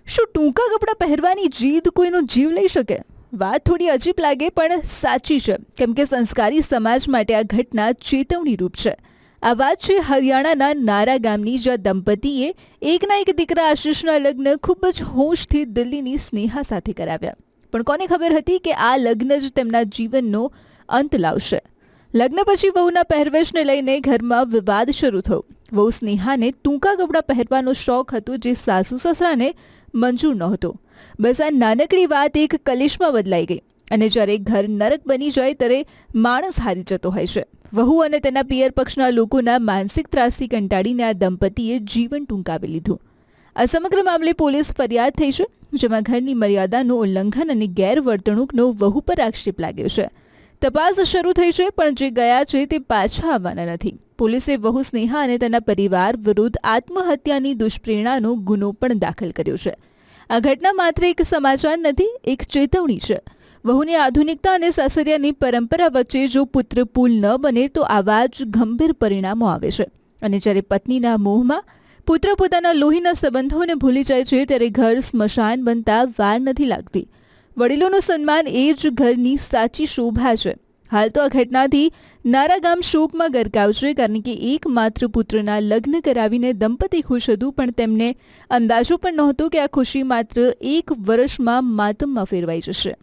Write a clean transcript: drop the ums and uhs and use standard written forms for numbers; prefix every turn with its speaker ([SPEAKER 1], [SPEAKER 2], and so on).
[SPEAKER 1] શું ટૂંકા કપડાં પહેરવાની જીદ કોઈનો જીવ લઈ શકે? વાત થોડી અજીબ લાગે પણ સાચી છે, કેમ કે સંસ્કારી સમાજ માટે આ ઘટના ચેતવણીરૂપ છે. આ વાત છે હરિયાણાના નારા ગામની, જ્યાં દંપતીએ એકના એક દીકરા આશીષના લગ્ન ખૂબ જ હોશથી દિલ્હીની સ્નેહા સાથે કરાવ્યા. પણ કોને ખબર હતી કે આ લગ્ન જ તેમના જીવનનો અંત લાવશે. લગ્ન પછી વહુના પહેરવેશને લઈને ઘરમાં વિવાદ શરૂ થયો. વહુ સ્નેહાને ટૂંકા કપડાં પહેરવાનો શોખ હતો, જે સાસુ સસરાને મંજૂર નહોતો. બસ આ નાનકડી વાત એક કલેશમાં બદલાઈ ગઈ, અને જ્યારે ઘર નરક બની જાય ત્યારે માણસ હારી જતો હોય છે. વહુ અને તેના પિયર પક્ષના લોકોના માનસિક ત્રાસથી કંટાળીને આ દંપતીએ જીવન ટૂંકાવી લીધું. આ સમગ્ર મામલે પોલીસ ફરિયાદ થઈ છે, જેમાં ઘરની મર્યાદાનું ઉલ્લંઘન અને ગેરવર્તણૂકનો વહુ પર આક્ષેપ લાગ્યો છે. તપાસ શરૂ થઈ છે, પણ જે ગયા છે તે પાછા આવવાના નથી. પોલીસે વહુ સ્નેહા અને તેના પરિવાર વિરુદ્ધ આત્મહત્યાની દુષ્પ્રેરણાનો ગુનો પણ દાખલ કર્યો છે. આ ઘટના માત્ર એક સમાચાર નથી, એક ચેતવણી છે. વહુની આધુનિકતા અને સાસરિયાની પરંપરા વચ્ચે જો પુત્ર પુલ ન બને તો આવા જ ગંભીર પરિણામો આવે છે. અને જ્યારે પત્નીના મોહમાં પુત્ર પોતાના લોહીના સંબંધોને ભૂલી જાય છે, ત્યારે ઘર સ્મશાન બનતા વાર નથી લાગતી. વડીલોનું સન્માન એ જ ઘરની સાચી શોભા છે. હાલ તો આ ઘટનાથી નારા ગામ શોકમાં ગરકાવ છે, કારણ કે એકમાત્ર પુત્રના લગ્ન કરાવીને દંપતી ખુશ હતું, પણ તેમને અંદાજો પણ નહોતો કે આ ખુશી માત્ર એક વર્ષમાં માતમમાં ફેરવાઈ જશે.